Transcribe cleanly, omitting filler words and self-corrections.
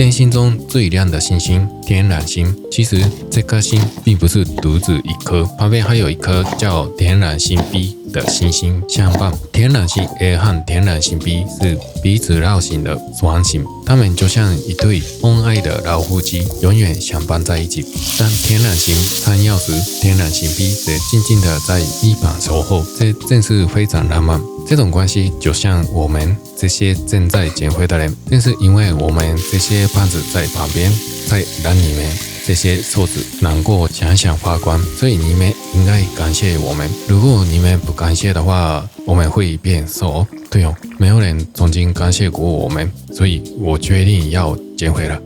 天星中最亮的星星天狼星，其实这颗星并不是独自一颗，旁边还有一颗叫天狼星 B 的星星相伴。天狼星 A 和天狼星 B 是彼此绕行的双星，它们就像一对恩爱的老夫妻，永远相伴在一起。当天狼星参药时，天狼星 B 则静静的在一旁守候，这正是非常浪漫。这种关系就像我们这些正在减肥的人，正是因为我们这些胖子在旁边，才让你们这些瘦子难过想想发光，所以你们应该感谢我们。如果你们不感谢的话，我们会变瘦。对哦，没有人曾经感谢过我们，所以我决定要减肥了。